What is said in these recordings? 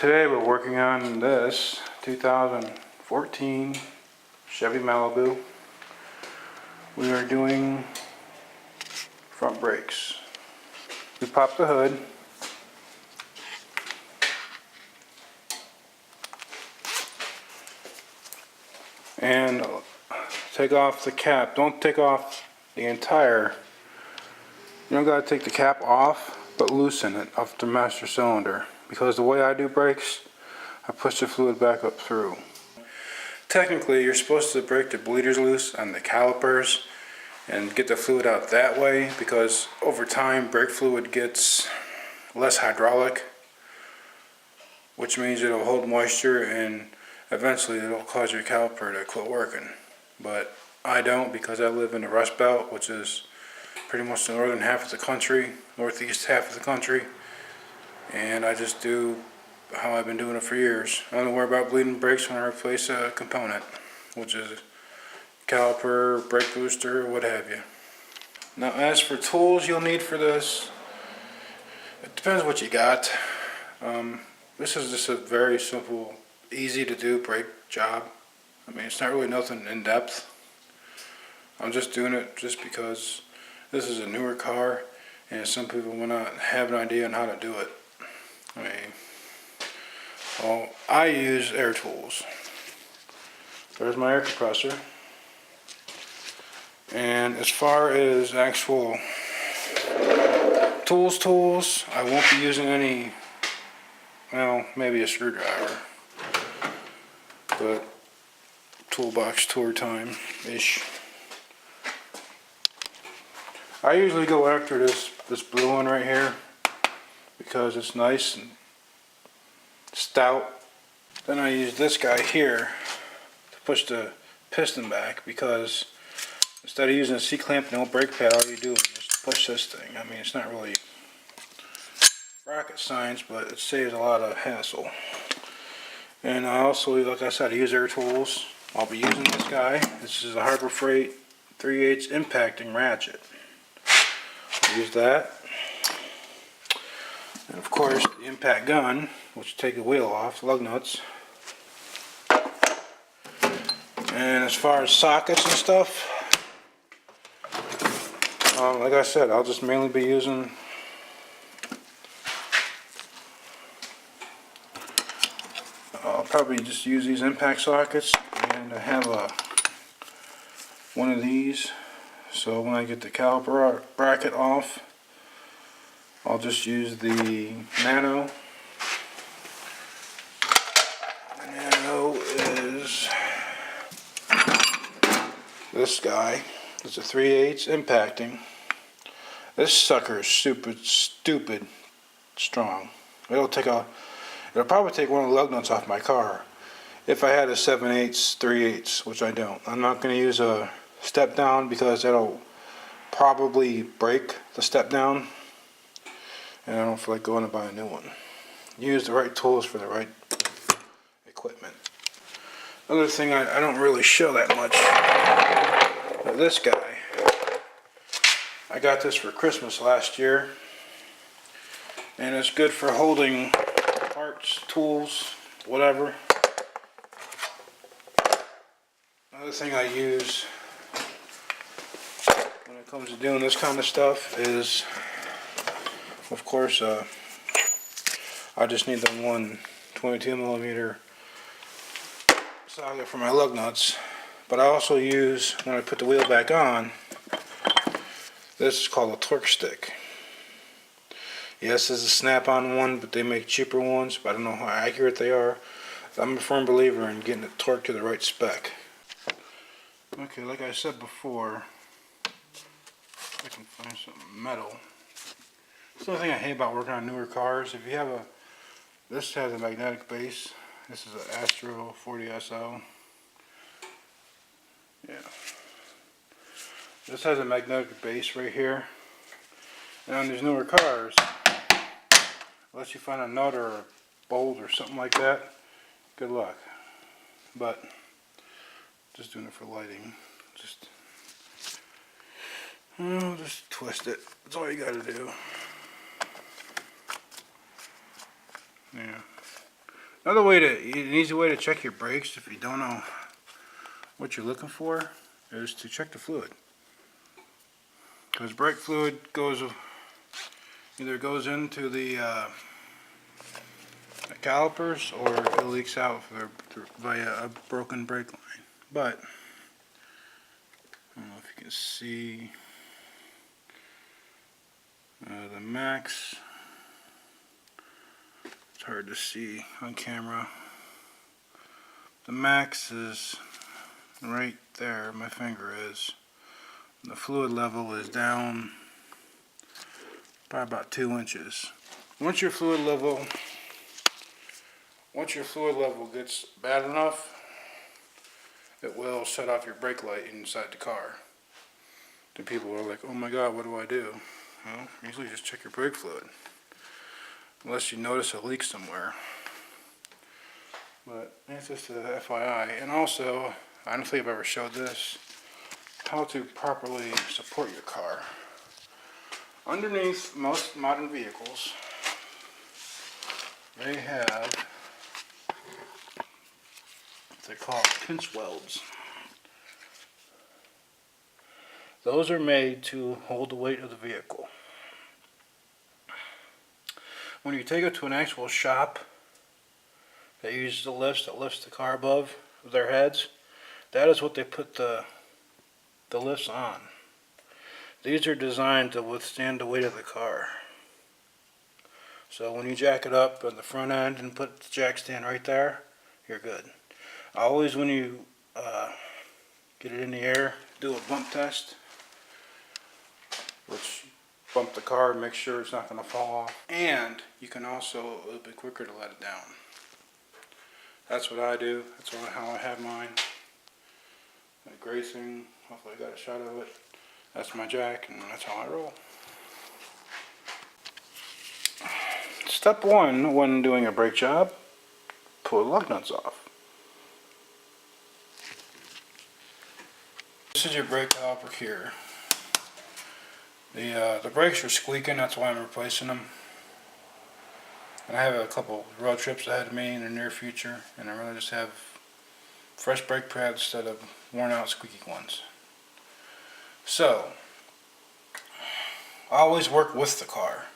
Today we're working on this 2014 Chevy Malibu. We are doing front brakes. We pop the hood. And take off the cap. Don't take off the entire. You don't gotta take the cap off, but loosen it off the master cylinder. Because the way I do brakes, I push the fluid back up through. Technically, you're supposed to break the bleeders loose on the calipers and get the fluid out that way, because over time brake fluid gets less hydraulic, which means it'll hold moisture and eventually it'll cause your caliper to quit working. But I don't, because I live in the Rust Belt, which is pretty much the northern half of the country, northeast half of the country, and I just do how I've been doing it for years. I don't worry about bleeding brakes when I replace a component, which is caliper, brake booster, what have you. Now, as for tools you'll need for this, it depends what you got. This is just a very simple, easy to do brake job. I mean, it's not really nothing in depth. I'm just doing it just because this is a newer car and some people will not have an idea on how to do it. I mean, well, I use air tools. There's my air compressor. And as far as actual tools, I won't be using any, well, maybe a screwdriver, but toolbox tour time-ish. I usually go after this blue one right here because it's nice and stout. Then I use this guy here to push the piston back, because instead of using a C-clamp and no brake pad, all you do is just push this thing. I mean, it's not really rocket science, but it saves a lot of hassle. And I also, like I said, I use air tools. I'll be using this guy. This is a Harbor Freight 3/8 impacting ratchet. I'll use that. And of course, the impact gun, which take the wheel off, lug nuts. And as far as sockets and stuff, like I said, I'll just mainly be using I'll probably just use these impact sockets, and I have one of these, so when I get the caliper bracket off, I'll just use the Nano. The Nano is this guy. It's a 3/8 impacting. This sucker is stupid strong. It'll probably take one of the lug nuts off my car if I had a 7/8 3/8, which I don't. I'm not going to use a step down because that'll probably break the step down, and I don't feel like going to buy a new one. Use the right tools for the right equipment. Another thing I don't really show that much, but this guy, I got this for Christmas last year, and it's good for holding parts, tools, whatever. Another thing I use when it comes to doing this kind of stuff is, of course, I just need the one 22mm socket for my lug nuts. But I also use, when I put the wheel back on, this is called a torque stick. Yes, this is a snap-on one, but they make cheaper ones, but I don't know how accurate they are. I'm a firm believer in getting it torqued to the right spec. Okay, like I said before, if I can find some metal. That's the only thing I hate about working on newer cars. If you have this has a magnetic base. This is an Astro 40SL. Yeah. This has a magnetic base right here. And on these newer cars, unless you find a nut or a bolt or something like that, good luck. But just doing it for lighting. Just twist it. That's all you gotta do. Yeah. An easy way to check your brakes if you don't know what you're looking for is to check the fluid. Because brake fluid either goes into the calipers or it leaks out via a broken brake line. But I don't know if you can see the max. It's hard to see on camera. The max is right there, my finger is. The fluid level is down by about 2 inches. Once your fluid level gets bad enough, it will shut off your brake light inside the car. The people are like, oh my god, what do I do? Well, usually just check your brake fluid. Unless you notice a leak somewhere. But that's just a FYI. And also, I don't think I've ever showed this, how to properly support your car. Underneath most modern vehicles, they have what they call pinch welds. Those are made to hold the weight of the vehicle. When you take it to an actual shop that uses the lifts, that lifts the car above their heads, that is what they put the lifts on. These are designed to withstand the weight of the car. So when you jack it up on the front end and put the jack stand right there, you're good. Always when you get it in the air, do a bump test, which bump the car and make sure it's not going to fall off. And you can also, a little bit quicker to let it down. That's what I do. That's how I have mine. Like racing, hopefully I got a shot of it. That's my jack, and that's how I roll. Step one when doing a brake job, pull the lug nuts off. This is your brake caliper here. The brakes are squeaking, that's why I'm replacing them. And I have a couple road trips ahead of me in the near future, and I really just have fresh brake pads instead of worn out squeaky ones. So, always work with the car.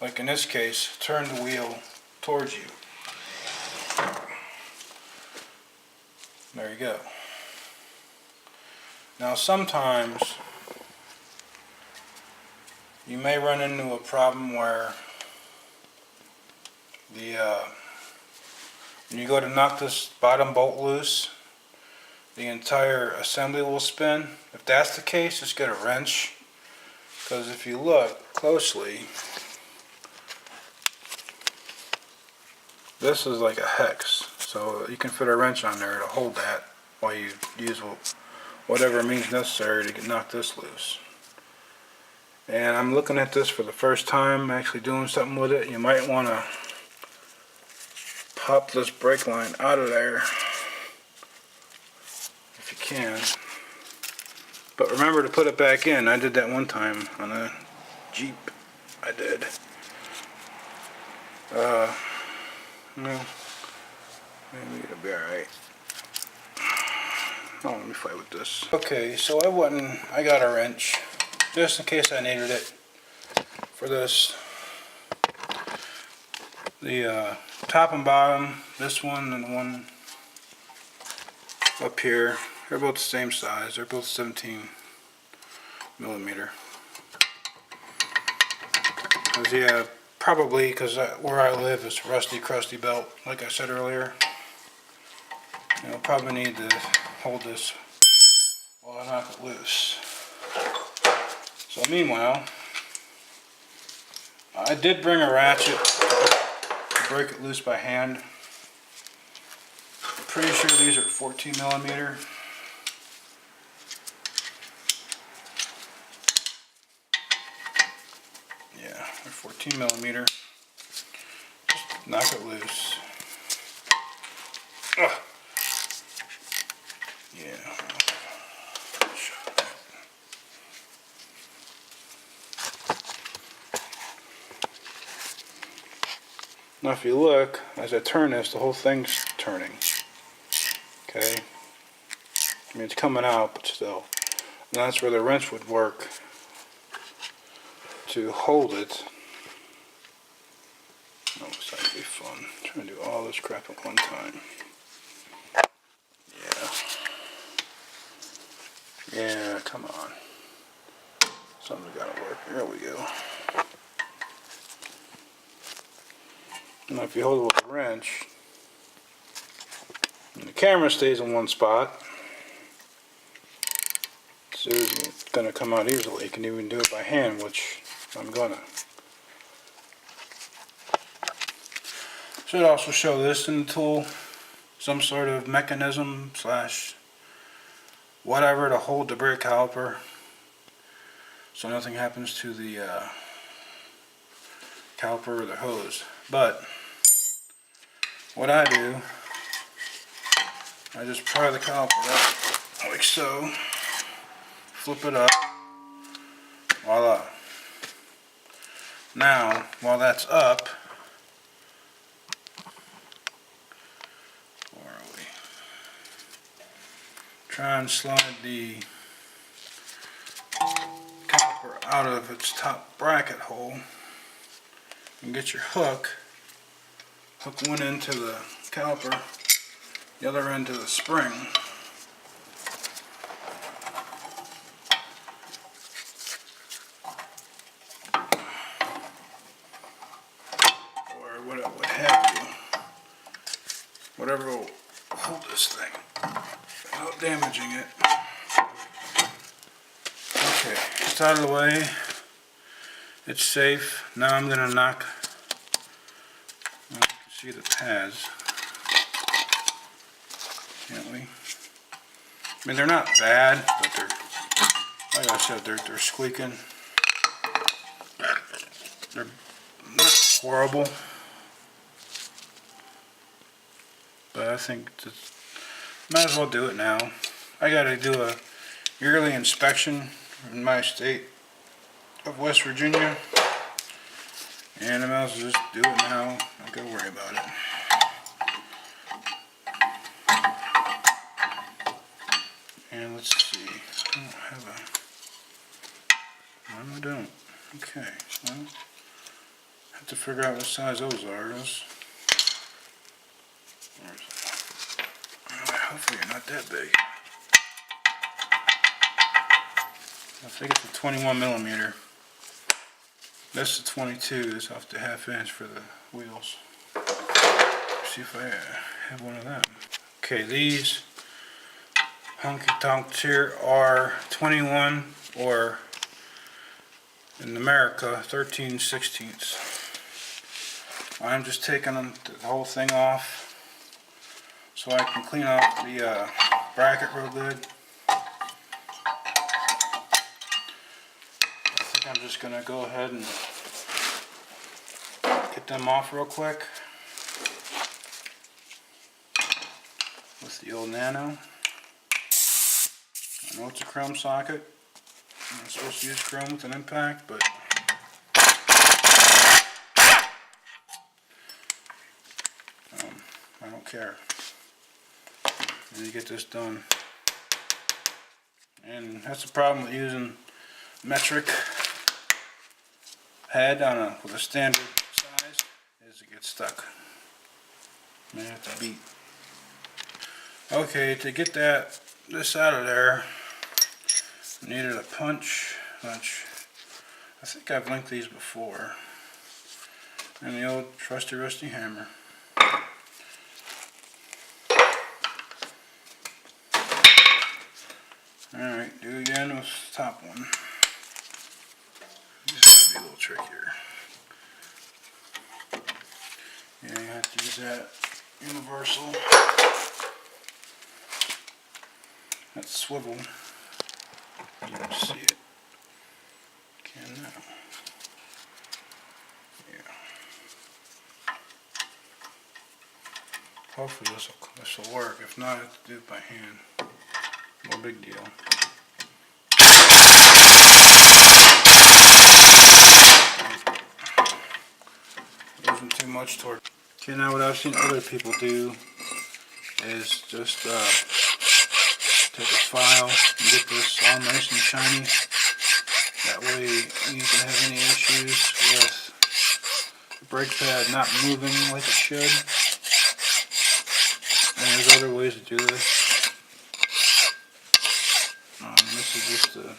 Like in this case, turn the wheel towards you. There you go. Now sometimes you may run into a problem where when you go to knock this bottom bolt loose, the entire assembly will spin. If that's the case, just get a wrench, because if you look closely, this is like a hex, so you can fit a wrench on there to hold that while you use whatever means necessary to knock this loose. And I'm looking at this for the first time, actually doing something with it. You might want to pop this brake line out of there if you can. But remember to put it back in. I did that one time on a Jeep. I did. No. Maybe it'll be alright. Oh, let me fight with this. Okay, so I got a wrench just in case I needed it for this. The top and bottom, this one and the one up here, they're both the same size. They're both 17 millimeter. Yeah, probably because where I live is rusty, crusty belt, like I said earlier. I'll probably need to hold this while I knock it loose. So meanwhile, I did bring a ratchet to break it loose by hand. I'm pretty sure these are 14 millimeter. Yeah, they're 14 millimeter. Just knock it loose. Ugh. Yeah. Now if you look, as I turn this, the whole thing's turning. Okay? I mean, it's coming out, but still. And that's where the wrench would work to hold it. Oh, this ought to be fun. I'm trying to do all this crap at one time. Yeah, come on. Something's gotta work. There we go. Now if you hold it with a wrench, and the camera stays in one spot, so it's gonna come out easily. You can even do it by hand, which I'm gonna. Should also show this in the tool, some sort of mechanism slash whatever to hold the brake caliper so nothing happens to the caliper or the hose. But what I do, I just pry the caliper up like so, flip it up, voila. Now while that's up, where are we? Try and slide the caliper out of its top bracket hole and get your hook. Hook one end to the caliper, the other end to the spring. Or what have you. Whatever will hold this thing without damaging it. Okay, it's out of the way. It's safe. Now I'm going to knock. You can see the pads. Can't we? I mean, they're not bad, but they're, like I said, they're squeaking. They're not horrible, but I think might as well do it now. I got to do a yearly inspection in my state of West Virginia, and I might as well just do it now. Not gonna worry about it. And let's see. I don't have a. No, I don't. Okay. Well, I have to figure out what size those are. Hopefully they're not that big. I think it's a 21 millimeter. This is 22. This off the ½ inch for the wheels. Let's see if I have one of them. Okay, these honky tonks here are 21, or in America 13/16. I'm just taking the whole thing off so I can clean off the bracket real good. I'm just going to go ahead and get them off real quick with the old Nano. I know it's a chrome socket. I'm not supposed to use chrome with an impact, but I don't care. I need to get this done. And that's the problem with using metric head on with a standard size, is it gets stuck. May have to beat. Okay, to get this out of there, I needed a punch, which I think I've linked these before, and the old trusty rusty hammer. Alright, do again with the top one. This is going to be a little trickier. Yeah, you have to use that universal. That swivel. You can see it. Can now. Yeah. Hopefully this will work. If not, I have to do it by hand. No big deal. Using too much torque. Okay, now what I've seen other people do is just take a file and get this all nice and shiny. That way you can have any issues with the brake pad not moving like it should. And there's other ways to do this. This is just a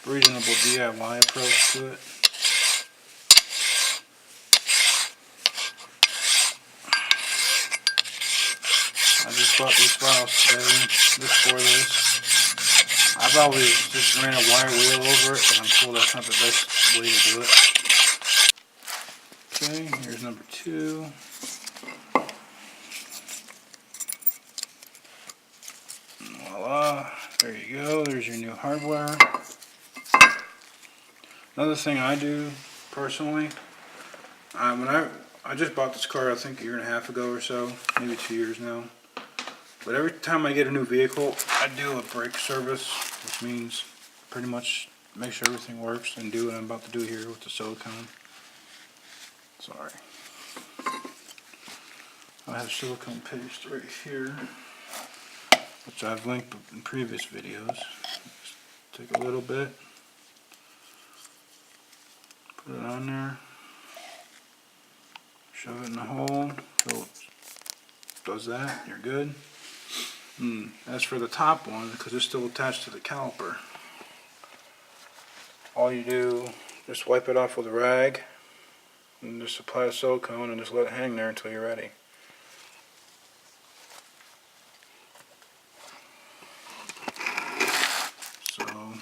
reasonable DIY approach to it. I just bought these files today just for this. I've always just ran a wire wheel over it, but I'm told that's not the best way to do it. Okay, here's number 2. Voila, there you go, there's your new hardware. Another thing I do personally, when I just bought this car I think a year and a half ago or so, maybe 2 years now. But every time I get a new vehicle, I do a brake service, which means pretty much make sure everything works and do what I'm about to do here with the silicone. Sorry. I have silicone paste right here, which I've linked in previous videos. Just take a little bit, put it on there, shove it in the hole, so it does that, you're good. As for the top one, because it's still attached to the caliper, all you do, just wipe it off with a rag, and just apply the silicone and just let it hang there until you're ready. So,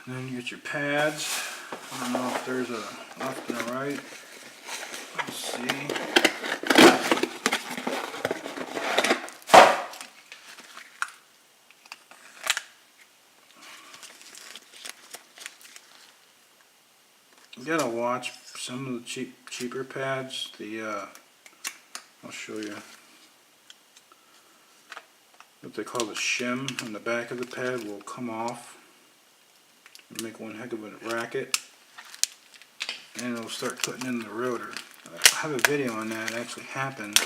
then you get your pads. I don't know if there's a left and a right. Let's see. You gotta watch some of the cheaper pads. I'll show you what they call the shim on the back of the pad will come off and make one heck of a racket, and it'll start cutting in the rotor. I have a video on that. It actually happened,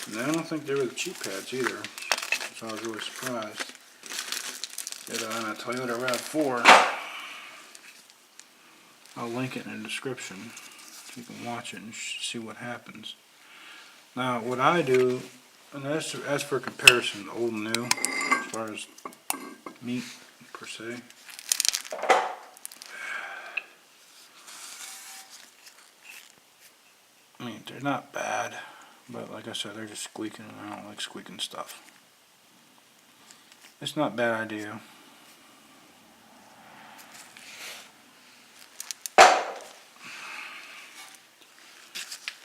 and I don't think they were the cheap pads either, so I was really surprised. It's on a Toyota RAV4. I'll link it in the description so you can watch it and see what happens. Now what I do, and as for comparison, old and new, as far as meat per se, I mean, they're not bad, but like I said, they're just squeaking, and I don't like squeaking stuff. It's not a bad idea.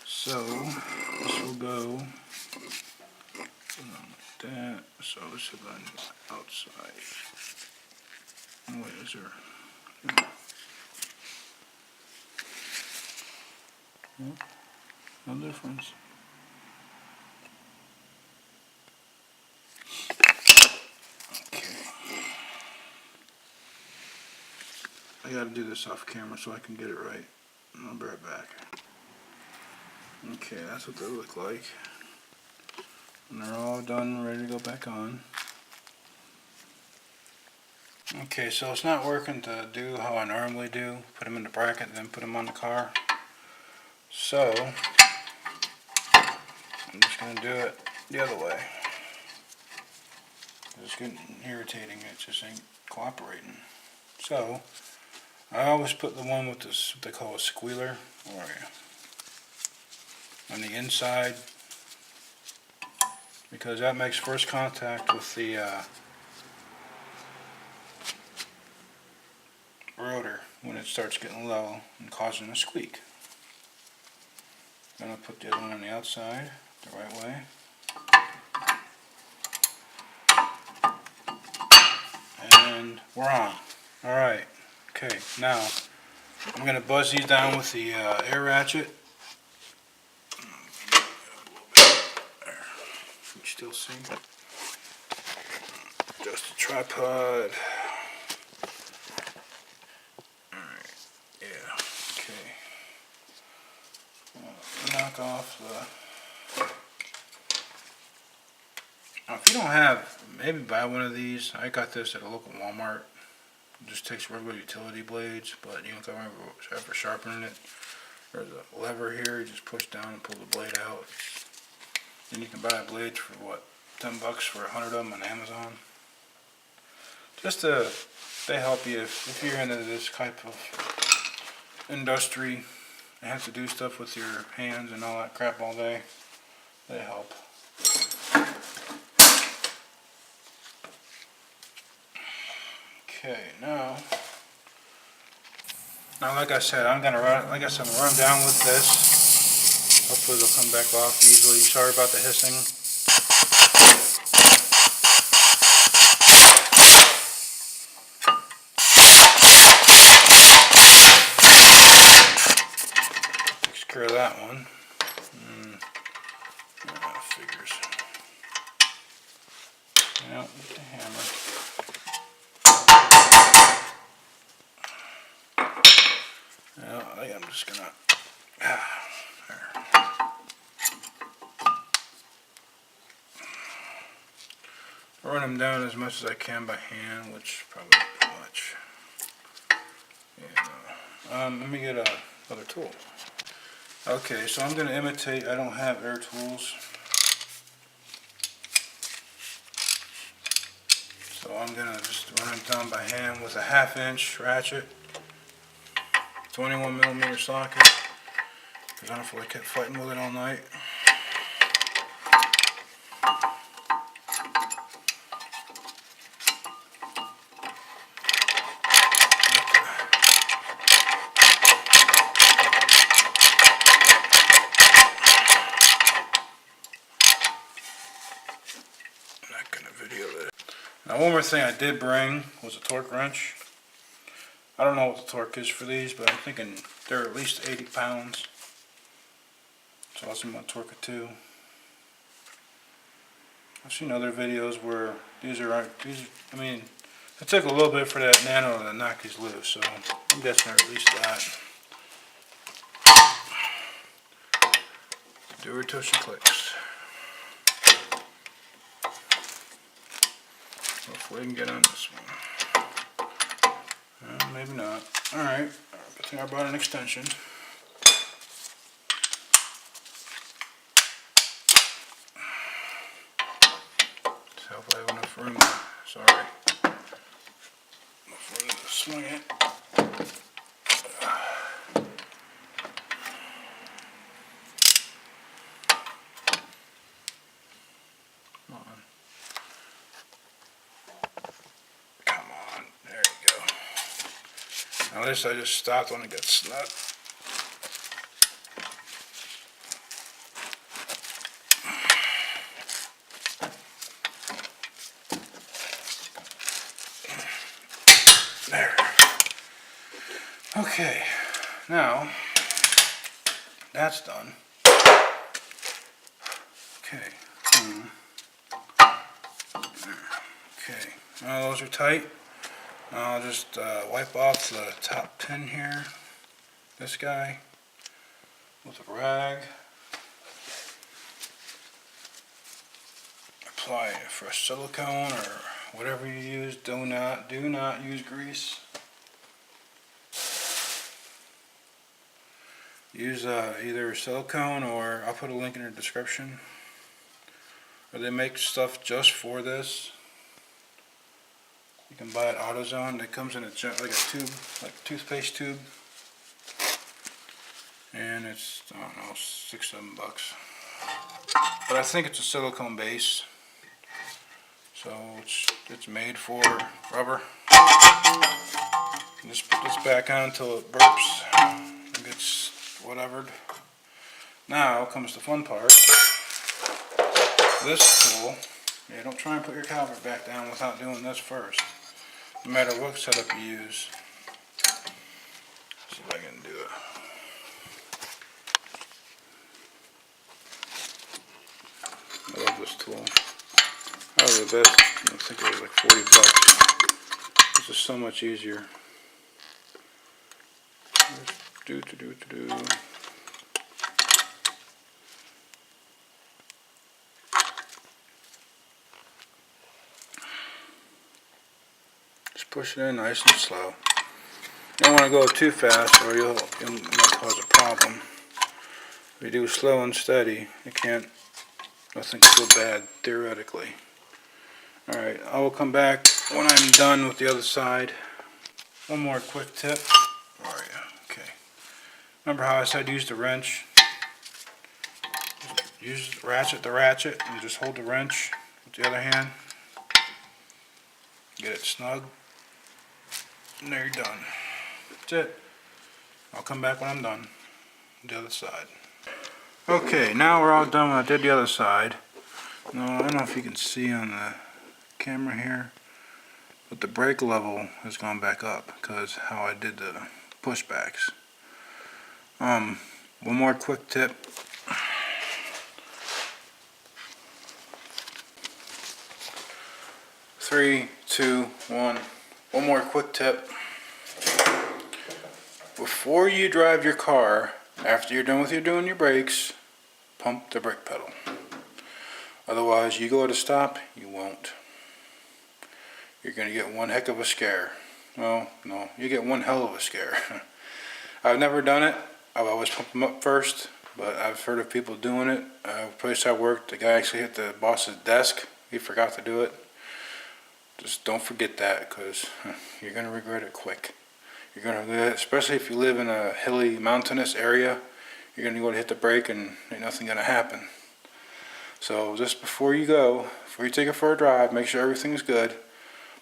So, this will go like that, so this will go on the outside. Oh wait, is there? No difference. Okay. I gotta do this off camera so I can get it right. I'll be right back. Okay, that's what they look like. And they're all done, ready to go back on. Okay, so it's not working to do how I normally do. Put them in the bracket and then put them on the car. So, I'm just going to do it the other way. It's getting irritating, it just ain't cooperating. So, I always put the one with this, what they call a squealer, or on the inside, because that makes first contact with the rotor when it starts getting low and causing a squeak. Then I'll put the other one on the outside the right way. And we're on. Alright, okay, now I'm going to buzz these down with the air ratchet. You still see? Just a tripod. to knock off the... Now if you don't have, maybe buy one of these. I got this at a local Walmart. It just takes regular utility blades, but you don't have to ever sharpening it. There's a lever here, you just push down and pull the blade out. Then you can buy blades for what, 10 bucks for 100 of them on Amazon. Just to, they help you if you're into this type of industry and have to do stuff with your hands and all that crap all day. They help. Okay, now like I said, I'm gonna run down with this. Hopefully they'll come back off easily. Sorry about the hissing. Takes care of that one. Figures. Yeah, with the hammer. I'm just gonna there. Run them down as much as I can by hand, which probably too much. Yeah, let me get another tool. Okay, so I'm gonna imitate. I don't have air tools, so I'm gonna just run them down by hand with a 1/2" ratchet. 21mm socket, because I don't feel like I kept fighting with it all night. I'm not going to video this. Now one more thing I did bring was a torque wrench. I don't know what the torque is for these, but I'm thinking they're at least 80 pounds. So I'm going to torque it too. I've seen other videos where I mean, it took a little bit for that Nano to knock these loose, so I'm guessing at least that. Do her till she clicks. Hopefully we can get on this one. Maybe not. Alright, good thing I brought an extension. So hopefully I have enough room. Sorry. Enough room to swing it. Now this I just stopped when it got snug. There. Okay, now that's done. Okay. Okay, now those are tight. I'll just wipe off the top pin here, this guy, with a rag. Apply fresh silicone or whatever you use. Do not use grease. Use either silicone, or I'll put a link in the description. Or they make stuff just for this. You can buy it AutoZone. It comes in a like a tube, like a toothpaste tube, and it's, I don't know, $6-7 bucks. But I think it's a silicone base, so it's made for rubber. And just put this back on until it burps and gets whatevered. Now comes the fun part. This tool. Yeah, don't try and put your caliper back down without doing this first. No matter what setup you use. See if I can do it. I love this tool. Probably the best. I think it was like 40 bucks. This is so much easier. push it in nice and slow. You don't want to go too fast or you might cause a problem. If you do slow and steady, nothing can go bad, theoretically. Alright, I will come back when I'm done with the other side. One more quick tip. Where are you? Okay. Remember how I said use the wrench? Use ratchet and just hold the wrench with the other hand. Get it snug. And there you're done. That's it. I'll come back when I'm done. The other side. Okay, now we're all done when I did the other side. Now, I don't know if you can see on the camera here, but the brake level has gone back up because how I did the pushbacks. One more quick tip. Three, two, one. One more quick tip. Before you drive your car, after you're done with doing your brakes, pump the brake pedal. Otherwise, you go to stop, you won't. You're going to get one heck of a scare. Well, no, you get one hell of a scare. I've never done it. I've always pumped them up first, but I've heard of people doing it. The place I worked, the guy actually hit the boss's desk. He forgot to do it. Just don't forget that, because you're going to regret it quick. You're going to regret it, especially if you live in a hilly, mountainous area. You're going to go to hit the brake and ain't nothing going to happen. So just before you take it for a drive, make sure everything is good.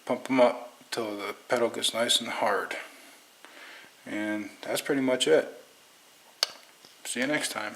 Pump them up till the pedal gets nice and hard. And that's pretty much it. See you next time.